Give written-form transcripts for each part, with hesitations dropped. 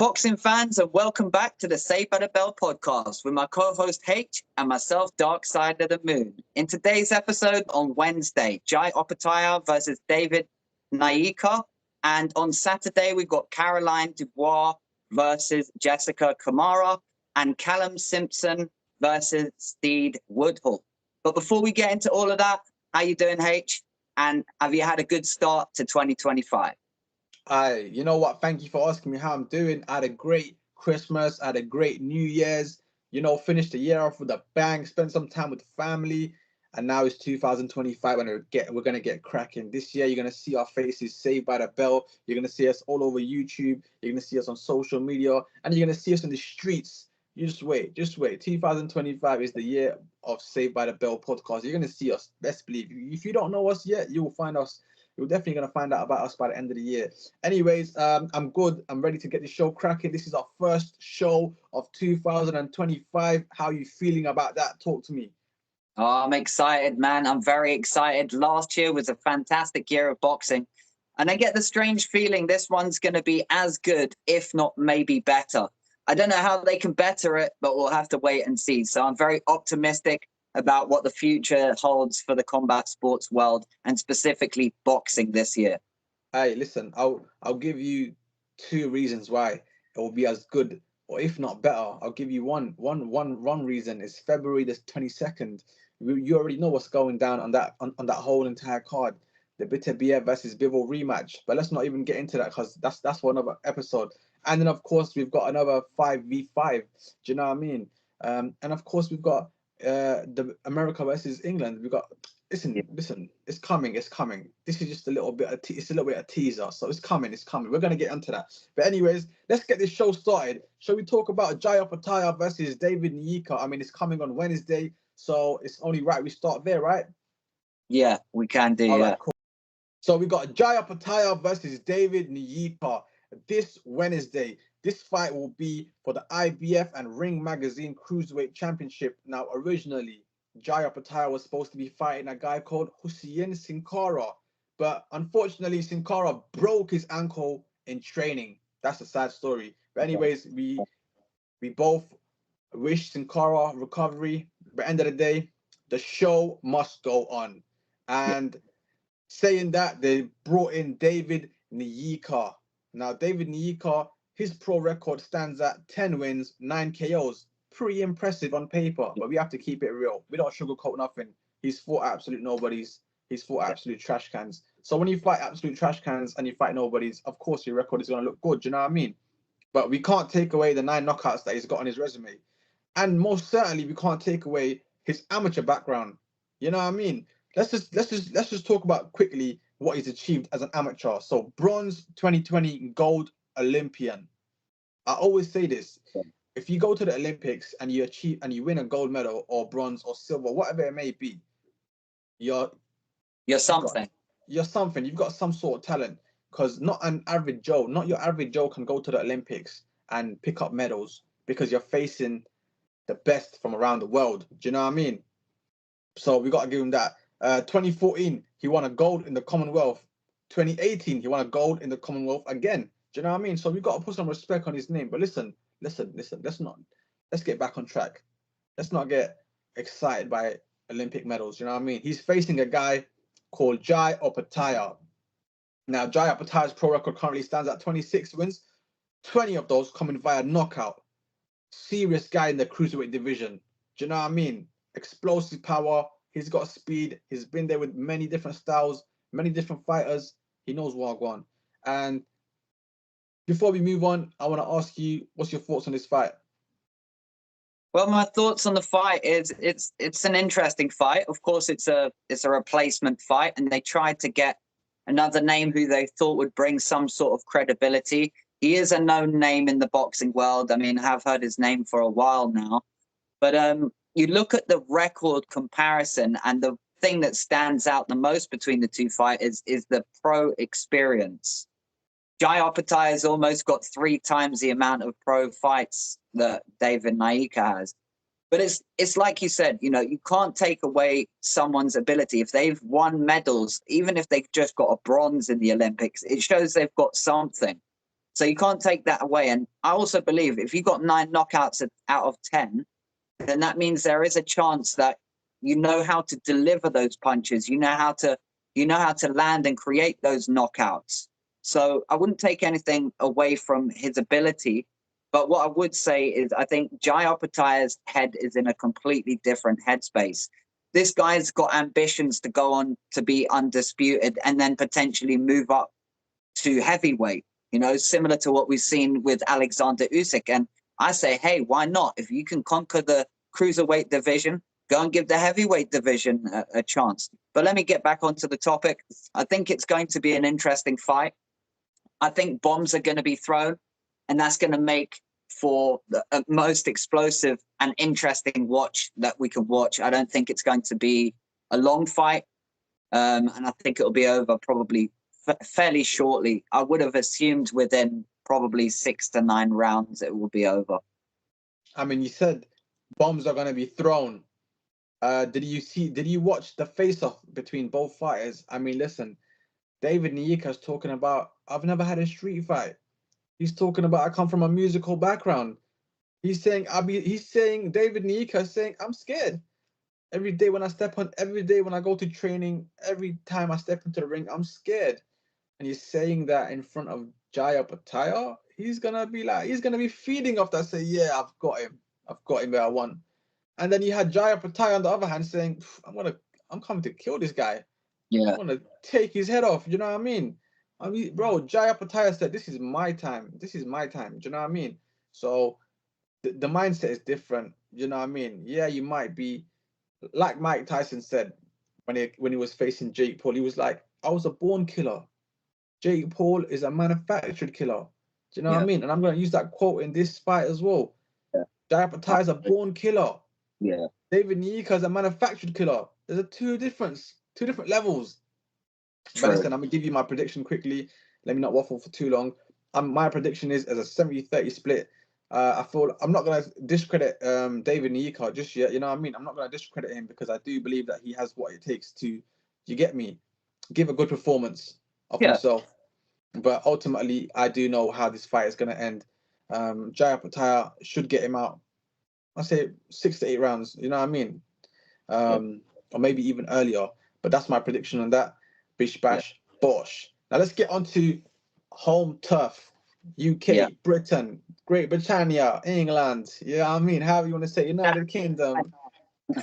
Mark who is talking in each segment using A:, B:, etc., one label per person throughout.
A: boxing fans, and welcome back to the Saved by the Bell podcast with my co-host H and myself, Dark Side of the Moon. In today's episode on Wednesday, Jai Opetaia versus David Nyika, and on Saturday we've got Caroline Dubois versus Jessica Camara, and Callum Simpson versus Steed Woodall. But before we get into all of that, how you doing, H? And have you had a good start to 2025?
B: You know what? Thank you for asking me how I'm doing. I had a great Christmas. I had a great New Year's. Finished the year off with a bang. Spent some time with family, and now it's 2025, and we're gonna get cracking. This year, you're gonna see our faces saved by the bell. You're gonna see us all over YouTube. You're gonna see us on social media, and you're gonna see us in the streets. You just wait. 2025 is the year of Saved by the Bell podcast. You're gonna see us. Best believe. If you don't know us yet, you will find us. You're definitely going to find out about us by the end of the year. Anyways, I'm good. I'm ready to get the show cracking. This is our first show of 2025. How are you feeling about that? Talk to me.
A: Oh, I'm excited, man. I'm very excited. Last year was a fantastic year of boxing. And I get the strange feeling this one's going to be as good, if not maybe better. I don't know how they can better it, but we'll have to wait and see. So I'm very optimistic about what the future holds for the combat sports world and specifically boxing this year.
B: Hey, listen, I'll give you two reasons why it will be as good, or if not better. I'll give you one reason. It's February the 22nd. You already know what's going down on that whole entire card. The Bitterbier versus Bivol rematch. But let's not even get into that because that's for another episode. And then of course we've got another 5v5. Do you know what I mean? And of course we've got the America versus England. We got listen. It's coming. This is just a little bit of teaser. So it's coming. We're gonna get into that. But anyways, let's get this show started. Shall we talk about Jai Opetaia versus David Nyika? I mean, it's coming on Wednesday, so it's only right we start there, right?
A: Yeah, we can do.
B: All right, cool. So we got Jai Opetaia versus David Nyika this Wednesday. This fight will be for the IBF and Ring Magazine Cruiserweight Championship. Now, originally, Jai Opetaia was supposed to be fighting a guy called Hussein Sin Cara, but unfortunately, Sin Cara broke his ankle in training. That's a sad story. But anyways, we both wish Sin Cara recovery. But end of the day, the show must go on. And saying that, they brought in David Nyika. Now, David Nyika, his pro record stands at 10 wins, 9 KOs. Pretty impressive on paper, but we have to keep it real. We don't sugarcoat nothing. He's fought absolute nobodies. He's fought absolute trash cans. So when you fight absolute trash cans and you fight nobodies, of course your record is going to look good. Do you know what I mean? But we can't take away the 9 knockouts that he's got on his resume. And most certainly we can't take away his amateur background. You know what I mean? Let's just talk about quickly what he's achieved as an amateur. So bronze 2020 gold Olympian. I always say this: if you go to the Olympics and you achieve and you win a gold medal or bronze or silver, whatever it may be, you're something. You're something. You've got some sort of talent. Because not your average Joe can go to the Olympics and pick up medals because you're facing the best from around the world. Do you know what I mean? So we got to give him that. 2014, he won a gold in the Commonwealth. 2018, he won a gold in the Commonwealth again. Do you know what I mean? So we've got to put some respect on his name. But listen. Let's get back on track. Let's not get excited by Olympic medals. You know what I mean? He's facing a guy called Jai Opetaia. Now, Jai Opetaia's pro record currently stands at 26 wins. 20 of those coming via knockout. Serious guy in the cruiserweight division. Do you know what I mean? Explosive power. He's got speed. He's been there with many different styles, many different fighters. He knows what I want. And before we move on, I want to ask you, what's your thoughts on this fight?
A: Well, my thoughts on the fight is it's an interesting fight. Of course, it's a replacement fight, and they tried to get another name who they thought would bring some sort of credibility. He is a known name in the boxing world. I mean, I've heard his name for a while now. But you look at the record comparison, and the thing that stands out the most between the two fighters is the pro experience. Jai Opetaia has almost got 3 times the amount of pro fights that David Nyika has. But it's like you said, you can't take away someone's ability. If they've won medals, even if they've just got a bronze in the Olympics, it shows they've got something. So you can't take that away. And I also believe if you got 9 knockouts out of 10, then that means there is a chance that you know how to deliver those punches. You know how to land and create those knockouts. So I wouldn't take anything away from his ability. But what I would say is I think Jai Opetaia's head is in a completely different headspace. This guy's got ambitions to go on to be undisputed and then potentially move up to heavyweight, similar to what we've seen with Alexander Usyk. And I say, hey, why not? If you can conquer the cruiserweight division, go and give the heavyweight division a chance. But let me get back onto the topic. I think it's going to be an interesting fight. I think bombs are going to be thrown, and that's going to make for the most explosive and interesting watch that we can watch. I don't think it's going to be a long fight, and I think it'll be over probably fairly shortly. I would have assumed within probably 6 to 9 rounds it will be over.
B: I mean, you said bombs are going to be thrown. Did you watch the face-off between both fighters? I mean, listen, David Nyika's talking about, I've never had a street fight. He's talking about, I come from a musical background. He's saying, David Nyika is saying, I'm scared. Every day when I go to training, every time I step into the ring, I'm scared. And he's saying that in front of Jai Opetaia. He's gonna be feeding off that, say, yeah, I've got him where I want. And then you had Jai Opetaia on the other hand saying, I'm coming to kill this guy.
A: Yeah.
B: I'm gonna take his head off. You know what I mean? I mean, bro, Jai Opetaia said, this is my time. This is my time. Do you know what I mean? So the mindset is different. You know what I mean? Yeah, you might be, like Mike Tyson said when he was facing Jake Paul, he was like, I was a born killer. Jake Paul is a manufactured killer. Do you know what I mean? And I'm going to use that quote in this fight as well.
A: Yeah.
B: Jai Opetaia is a born killer.
A: Yeah.
B: David Nyika is a manufactured killer. There's a two different levels.
A: True.
B: But listen, I'm going to give you my prediction quickly. Let me not waffle for too long. My prediction is as a 70-30 split. I feel I'm not going to discredit David Nyika just yet. You know what I mean? I'm not going to discredit him because I do believe that he has what it takes to, you get me, give a good performance of himself. But ultimately, I do know how this fight is going to end. Jai Opetaia should get him out. I say 6 to 8 rounds. You know what I mean? Or maybe even earlier. But that's my prediction on that. Bish bash bosh. Now let's get on to home turf. UK, Britain, Great Britannia, England. Yeah, I mean, however you want to say, United Kingdom.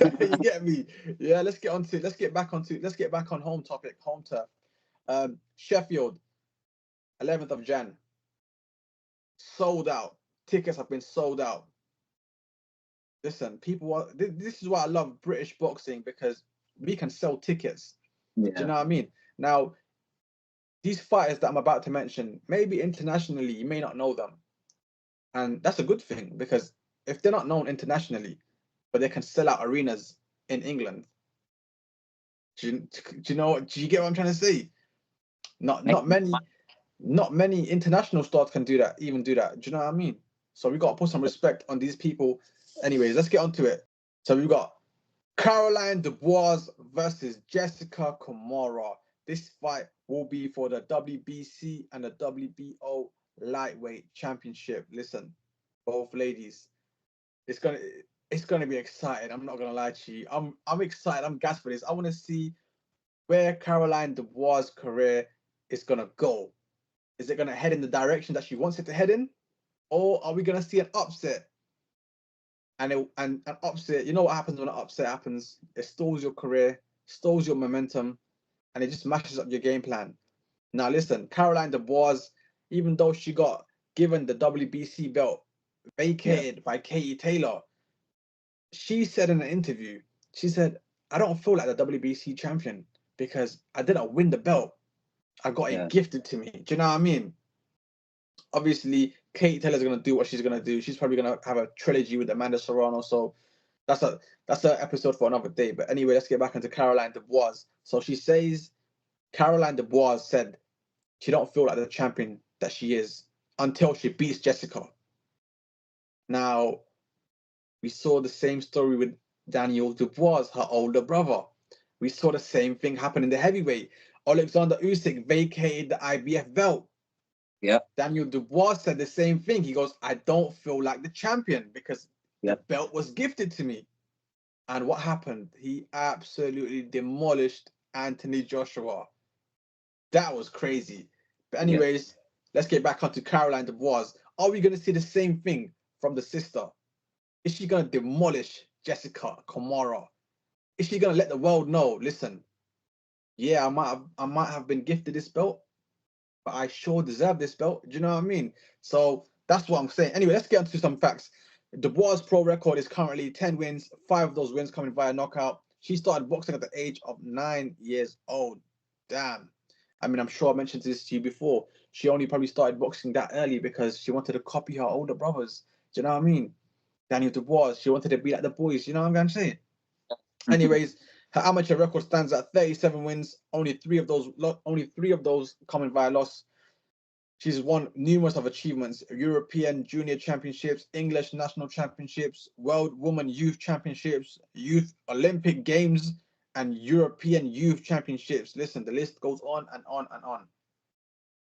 B: You get me? Yeah, let's get back on home topic, home turf. Sheffield, 11th of Jan. Sold out. Tickets have been sold out. Listen, this is why I love British boxing, because we can sell tickets.
A: Yeah.
B: Do you know what I mean? Now, these fighters that I'm about to mention, maybe internationally, you may not know them. And that's a good thing, because if they're not known internationally, but they can sell out arenas in England, do you get what I'm trying to say? Not many international stars can do that. Do you know what I mean? So we got to put some respect on these people. Anyways, let's get on to it. So we've got Caroline Dubois versus Jessica Camara. This fight will be for the WBC and the WBO lightweight championship. Listen, both ladies, it's gonna be exciting. I'm not gonna lie to you. I'm excited. I'm gassed for this. I want to see where Caroline Dubois' career is gonna go. Is it gonna head in the direction that she wants it to head in, or are we gonna see an upset? And an upset, you know what happens when an upset happens? It stalls your career, stalls your momentum, and it just mashes up your game plan. Now listen, Caroline Dubois, even though she got given the WBC belt vacated by Katie Taylor, she said in an interview, she said, I don't feel like the WBC champion because I didn't win the belt. I got it gifted to me. Do you know what I mean? Obviously, Katie Taylor's going to do what she's going to do. She's probably going to have a trilogy with Amanda Serrano. So that's an episode for another day. But anyway, let's get back into Caroline Dubois. So she says, Caroline Dubois said she don't feel like the champion that she is until she beats Jessica. Now, we saw the same story with Daniel Dubois, her older brother. We saw the same thing happen in the heavyweight. Alexander Usyk vacated the IBF belt.
A: Yeah.
B: Daniel Dubois said the same thing. He goes, I don't feel like the champion because
A: Yeah.
B: the belt was gifted to me. And what happened? He absolutely demolished Anthony Joshua. That was crazy. But
A: Yeah.
B: anyways, let's get back onto Caroline Dubois. Are we going to see the same thing from the sister? Is she going to demolish Jessica Camara? Is she going to let the world know, listen, yeah, I might have been gifted this belt, but I sure deserve this belt. Do you know what I mean? So that's what I'm saying. Anyway, let's get into some facts. Dubois' pro record is currently 10 wins, 5 of those wins coming via knockout. She started boxing at the age of 9 years old. Damn. I mean, I'm sure I mentioned this to you before. She only probably started boxing that early because she wanted to copy her older brothers. Do you know what I mean? Daniel Dubois, she wanted to be like the boys. You know what I'm saying? Anyways, her amateur record stands at 37 wins. Only three of those coming via loss. She's won numerous of achievements: European Junior Championships, English National Championships, World Women Youth Championships, Youth Olympic Games, and European Youth Championships. Listen, the list goes on and on and on.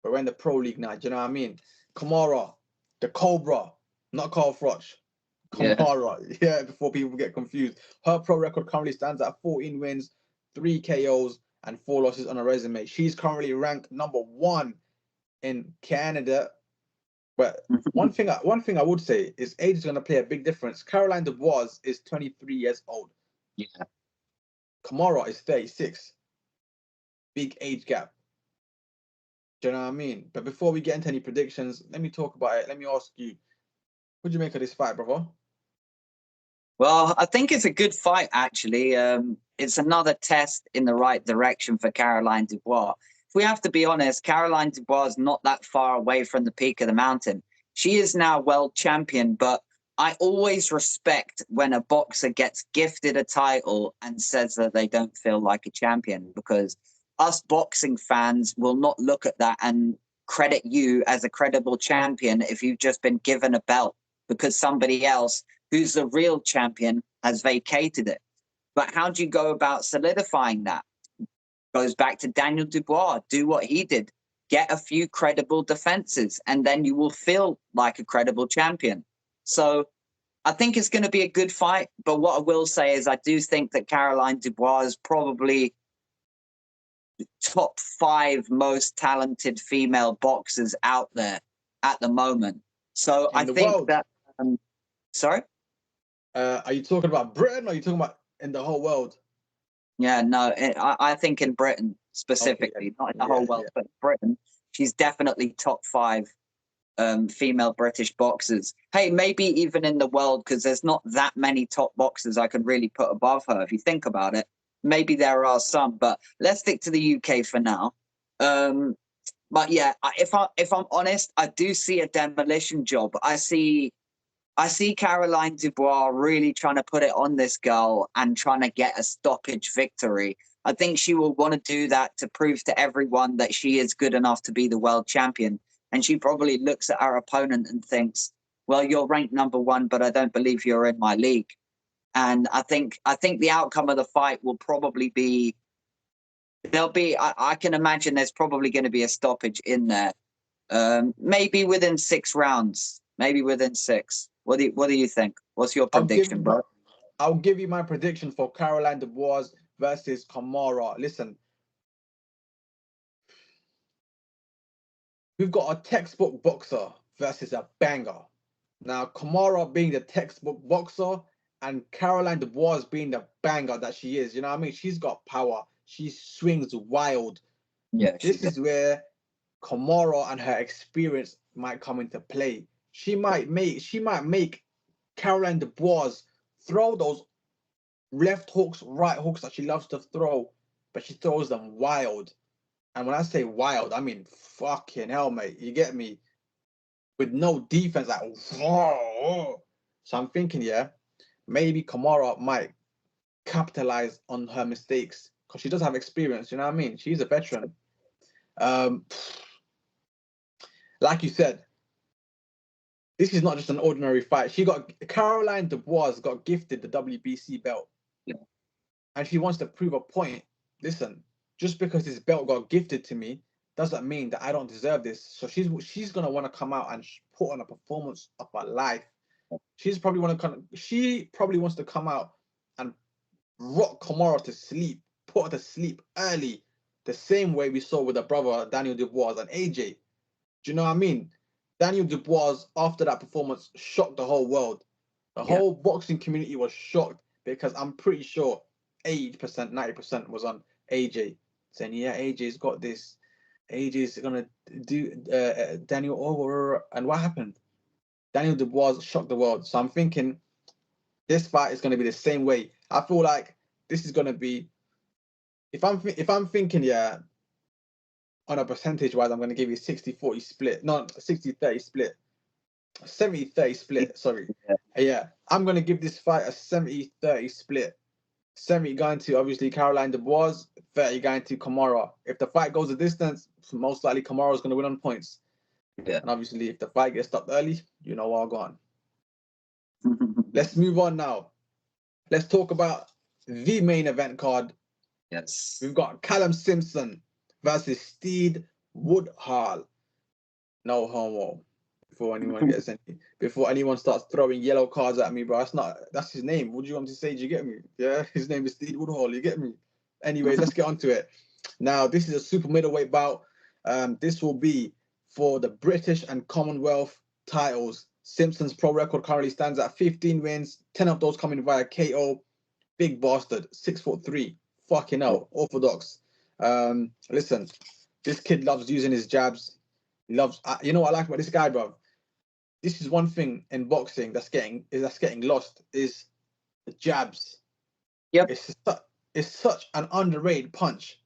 B: But we're in the pro league now. Do you know what I mean? Camara, the Cobra, not Carl Froch. Camara, yeah, before people get confused. Her pro record currently stands at 14 wins, 3 KOs, and 4 losses on her resume. She's currently ranked number 1 in Canada. But one thing I would say is age is going to play a big difference. Caroline Dubois is 23 years old.
A: Yeah.
B: Camara is 36. Big age gap. Do you know what I mean? But before we get into any predictions, let me talk about it. Let me ask you, what do you make of this fight, brother?
A: Well, I think it's a good fight, actually. It's another test in the right direction for Caroline Dubois. If we have to be honest, Caroline Dubois is not that far away from the peak of the mountain. She is now world champion, but I always respect when a boxer gets gifted a title and says that they don't feel like a champion, because us boxing fans will not look at that and credit you as a credible champion if you've just been given a belt because somebody else who's the real champion has vacated it. But how do you go about solidifying that? Goes back to Daniel Dubois. Do what he did. Get a few credible defenses, and then you will feel like a credible champion. So I think it's going to be a good fight. But what I will say is I do think that Caroline Dubois is probably top 5 most talented female boxers out there at the moment. So
B: In
A: I
B: the
A: think
B: world.
A: that... sorry?
B: Are you talking about Britain or are you talking about in the whole world?
A: Yeah, no, I think in Britain specifically,
B: Okay,
A: not in the whole world, but Britain, she's definitely top 5 female British boxers. Hey, maybe even in the world, because there's not that many top boxers I could really put above her. If you think about it, maybe there are some, but let's stick to the UK for now. But yeah, if I'm honest, I do see a demolition job. I see Caroline Dubois really trying to put it on this girl and trying to get a stoppage victory. I think she will want to do that to prove to everyone that she is good enough to be the world champion. And she probably looks at her opponent and thinks, well, you're ranked number 1, but I don't believe you're in my league. And I think the outcome of the fight will probably be, I can imagine there's probably going to be a stoppage in there. Maybe within 6 rounds, maybe within 6. What do you think? What's your prediction, bro?
B: I'll give you my prediction for Caroline Dubois versus Camara. Listen, we've got a textbook boxer versus a banger. Now, Camara being the textbook boxer and Caroline Dubois being the banger that she is. You know what I mean? She's got power. She swings wild.
A: Yeah,
B: this is where Camara and her experience might come into play. She might make Caroline Dubois throw those left hooks, right hooks that she loves to throw, but she throws them wild. And when I say wild, I mean fucking hell, mate. You get me? With no defense, like whoa. So I'm thinking, yeah, maybe Camara might capitalize on her mistakes because she does have experience. You know what I mean? She's a veteran. Like you said, this is not just an ordinary fight. Caroline Dubois got gifted the WBC belt.
A: Yeah.
B: And she wants to prove a point. Listen, just because this belt got gifted to me doesn't mean that I don't deserve this. So she's gonna want to come out and put on a performance of her life. She probably wants to come out and rock Camara to sleep, put her to sleep early, the same way we saw with her brother Daniel Dubois and AJ. Do you know what I mean? Daniel Dubois, after that performance, shocked the whole world. The whole boxing community was shocked because I'm pretty sure 80%, 90% was on AJ, saying, yeah, AJ's got this. AJ's going to do Daniel over. And what happened? Daniel Dubois shocked the world. So I'm thinking this fight is going to be the same way. I feel like this is going to be, if I'm thinking, yeah, on a percentage wise, I'm going to give you 60-40 split, not 60-30 split, 70-30 split. Sorry. Yeah, I'm going to give this fight a 70-30 split. 70 going to obviously Caroline Dubois, 30 going to Camara. If the fight goes a distance, most likely Camara is going to win on points.
A: Yeah.
B: And obviously, if the fight gets stopped early, you know I'll go on. Let's move on now. Let's talk about the main event card.
A: Yes.
B: We've got Callum Simpson versus Steed Woodall. No homo. Before anyone starts throwing yellow cards at me, bro. That's his name. What do you want me to say? Do you get me? Yeah, his name is Steed Woodall. You get me? Anyways, let's get on to it. Now, this is a super middleweight bout. This will be for the British and Commonwealth titles. Simpson's pro record currently stands at 15 wins, 10 of those coming via KO. Big bastard, 6'3". Fucking hell, orthodox. Listen, this kid loves using his jabs. He loves. You know what I like about this guy, bro? This is one thing in boxing that's getting lost is the jabs.
A: Yep.
B: It's such an underrated punch.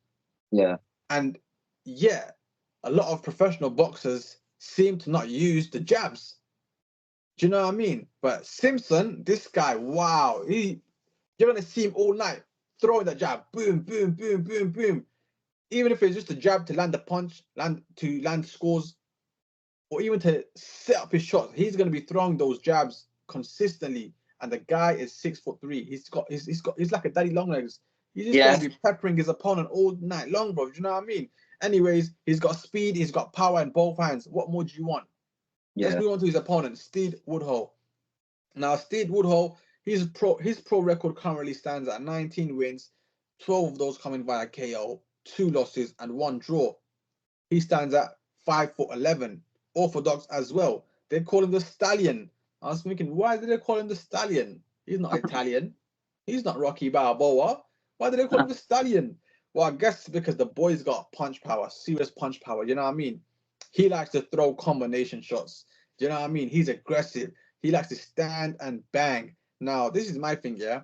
A: Yeah.
B: And yeah, a lot of professional boxers seem to not use the jabs. Do you know what I mean? But Simpson, this guy, wow, you're gonna see him all night throwing that jab, boom, boom, boom, boom, boom. Even if it's just a jab to land the punch, land scores, or even to set up his shots, he's gonna be throwing those jabs consistently. And the guy is 6'3". He's like a daddy long legs. He's just gonna be peppering his opponent all night long, bro. Do you know what I mean? Anyways, he's got speed, he's got power in both hands. What more do you want? Let's move on to his opponent, Steed Woodall. Now, Steed Woodall, his pro record currently stands at 19 wins, 12 of those coming via KO, 2 losses and 1 draw. He stands at 5'11", orthodox as well. They call him the Stallion. I was thinking, why did they call him the Stallion? He's not Italian. He's not Rocky Balboa. Why did they call him the Stallion? Well, I guess because the boy's got punch power, serious punch power. You know what I mean? He likes to throw combination shots. Do you know what I mean? He's aggressive. He likes to stand and bang. Now, this is my thing, yeah?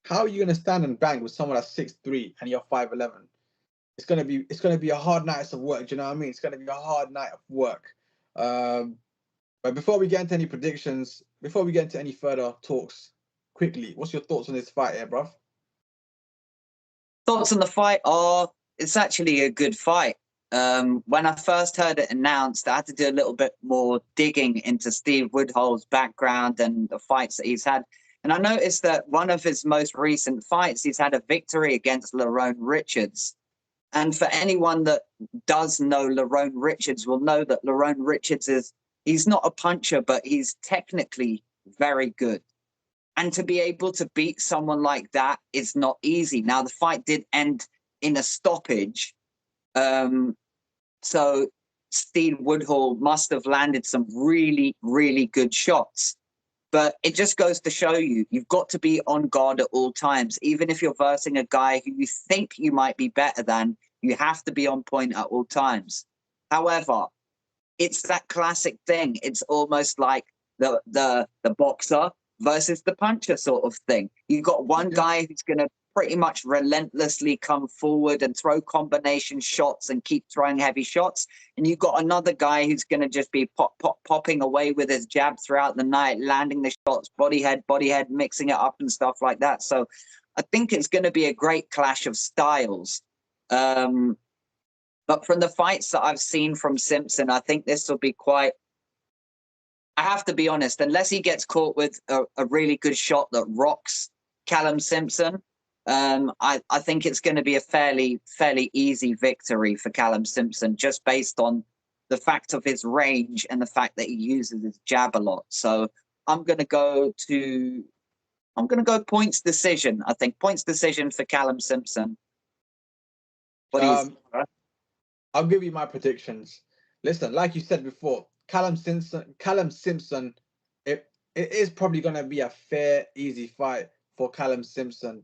B: How are you going to stand and bang with someone that's 6'3" and you're 5'11"? It's gonna be a hard night of work. Do you know what I mean? It's gonna be a hard night of work. But before we get into any predictions, before we get into any further talks, quickly, what's your thoughts on this fight here, bruv?
A: Thoughts on the fight are it's actually a good fight. When I first heard it announced, I had to do a little bit more digging into Steed Woodall's background and the fights that he's had. And I noticed that one of his most recent fights, he's had a victory against Lerone Richards. And for anyone that does know Lerone Richards will know that Lerone Richards he's not a puncher, but he's technically very good. And to be able to beat someone like that is not easy. Now, the fight did end in a stoppage. So Steed Woodall must have landed some really, really good shots. But it just goes to show you've got to be on guard at all times. Even if you're versing a guy who you think you might be better than, you have to be on point at all times. However, it's that classic thing. It's almost like the boxer versus the puncher sort of thing. You've got one guy who's going to pretty much relentlessly come forward and throw combination shots and keep throwing heavy shots. And you've got another guy who's going to just be popping away with his jab throughout the night, landing the shots, body head, mixing it up and stuff like that. So I think it's going to be a great clash of styles. But from the fights that I've seen from Simpson, I think this will be quite... I have to be honest, unless he gets caught with a really good shot that rocks Callum Simpson, I think it's going to be a fairly easy victory for Callum Simpson, just based on the fact of his range and the fact that he uses his jab a lot. So I'm going to go points decision. I think points decision for Callum Simpson. What do you think?
B: I'll give you my predictions. Listen, like you said before, Callum Simpson, it is probably going to be a fair, easy fight for Callum Simpson.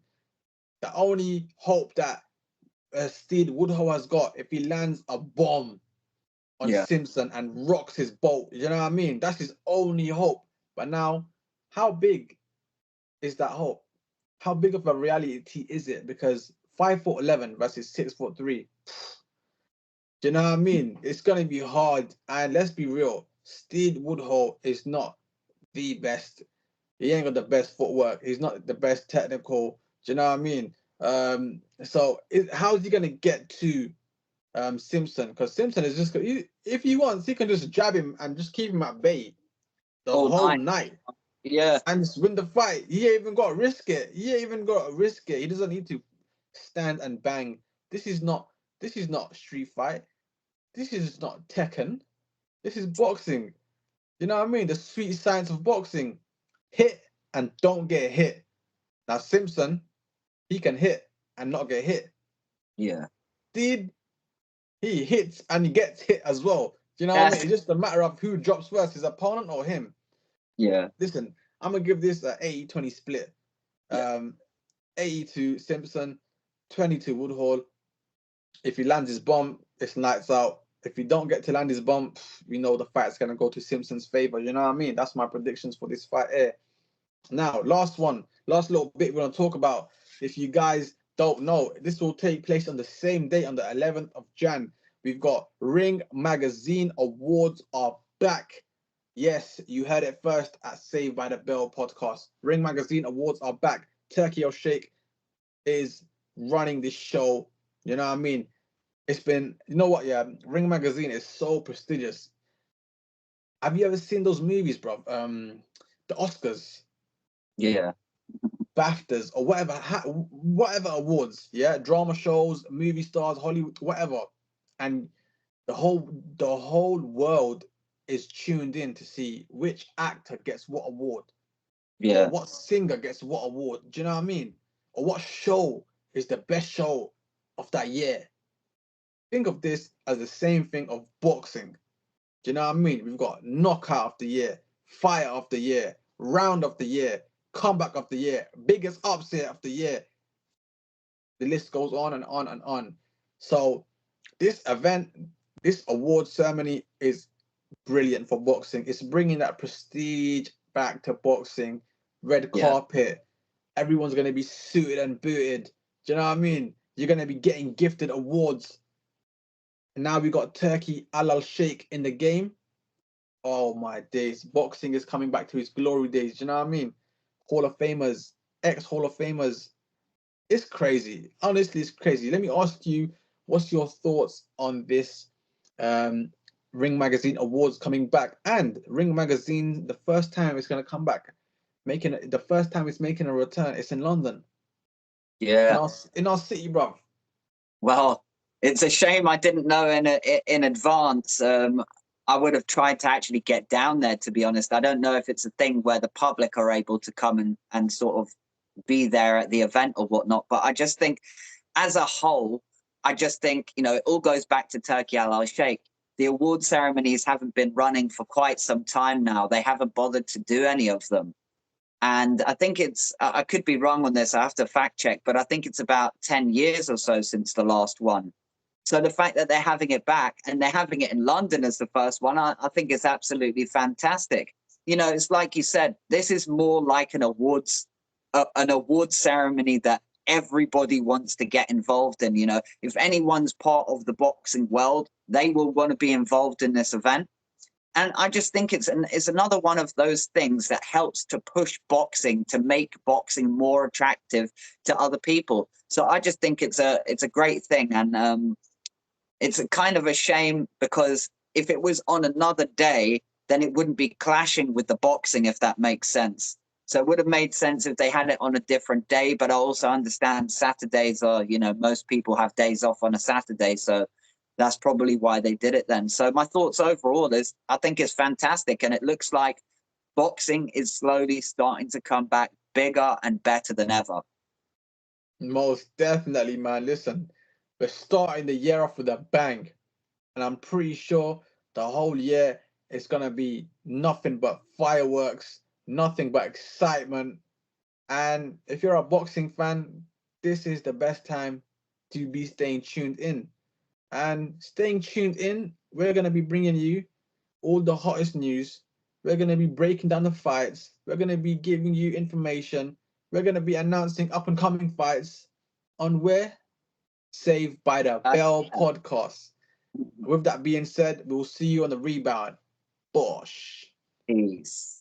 B: The only hope that Steed Woodall has got, if he lands a bomb on Simpson and rocks his boat, you know what I mean? That's his only hope. But now, how big is that hope? How big of a reality is it? Because 5'11" versus 6'3". Do you know what I mean? It's going to be hard. And let's be real, Steed Woodall is not the best. He ain't got the best footwork. He's not the best technical. Do you know what I mean? So how's he going to get to Simpson? Because Simpson is just, if he wants, he can just jab him and just keep him at bay the whole night.
A: Yeah.
B: And just win the fight. He ain't even got to risk it. He doesn't need to stand and bang. This is not street fight. This is not Tekken. This is boxing. You know what I mean? The sweet science of boxing. Hit and don't get hit. Now Simpson, he can hit and not get hit.
A: Yeah.
B: Steed, he hits and he gets hit as well. Do you know what I mean? It's just a matter of who drops first, his opponent or him.
A: Yeah.
B: Listen, I'm going to give this an 80-20 split. 80 to Simpson, 20 to Woodall. If he lands his bomb, it's lights out. If he don't get to land his bomb, we know the fight's going to go to Simpson's favor. You know what I mean? That's my predictions for this fight here. Now, last little bit we're going to talk about. If you guys don't know, this will take place on the same day, on the 11th of Jan. We've got Ring Magazine Awards are back. Yes, you heard it first at Saved by the Bell podcast. Ring Magazine Awards are back. Turkey or Shake is running this show. You know what I mean? It's been, you know what, Ring Magazine is so prestigious. Have you ever seen those movies, bro? The Oscars.
A: Yeah.
B: BAFTAs or whatever awards, drama shows, movie stars, Hollywood, whatever. And the whole world is tuned in to see which actor gets what award. Or what singer gets what award. Do you know what I mean? Or what show is the best show of that year. Think of this as the same thing of boxing. Do you know what I mean? We've got knockout of the year, fight of the year, round of the year, comeback of the year, biggest upset of the year. The list goes on and on and on. So this event, this award ceremony is brilliant for boxing. It's bringing that prestige back to boxing. Red carpet. Everyone's going to be suited and booted. Do you know what I mean? You're going to be getting gifted awards. And now we got Turkey Al Sheikh in the game. Oh my days. Boxing is coming back to its glory days. Do you know what I mean? Hall of Famers, ex-Hall of Famers. It's crazy. Honestly, it's crazy. Let me ask you, what's your thoughts on this Ring Magazine Awards coming back? And Ring Magazine, the first time it's going to come back, the first time it's making a return, it's in London.
A: Yeah.
B: In our city, bro.
A: Well, it's a shame I didn't know in advance. I would have tried to actually get down there, to be honest. I don't know if it's a thing where the public are able to come and sort of be there at the event or whatnot. But I just think, as a whole, it all goes back to Turkey Al Sheikh. The award ceremonies haven't been running for quite some time now. They haven't bothered to do any of them. And I think I could be wrong on this, I have to fact check, but I think it's about 10 years or so since the last one. So the fact that they're having it back and they're having it in London as the first one, I think is absolutely fantastic. It's like you said, this is more like an award ceremony that everybody wants to get involved in. If anyone's part of the boxing world, they will want to be involved in this event. And I just think it's another one of those things that helps to push boxing, to make boxing more attractive to other people. So I just think it's a great thing. And it's a kind of a shame, because if it was on another day, then it wouldn't be clashing with the boxing, if that makes sense. So it would have made sense if they had it on a different day, but I also understand Saturdays are, most people have days off on a Saturday. So that's probably why they did it then. So my thoughts overall is I think it's fantastic. And it looks like boxing is slowly starting to come back bigger and better than ever.
B: Most definitely, man. Listen, we're starting the year off with a bang. And I'm pretty sure the whole year is going to be nothing but fireworks, nothing but excitement. And if you're a boxing fan, this is the best time to be staying tuned in. And staying tuned in, we're going to be bringing you all the hottest news. We're going to be breaking down the fights. We're going to be giving you information. We're going to be announcing up and coming fights on where? Saved by the Bell podcast. With that being said, we'll see you on the rebound. Bosh.
A: Peace.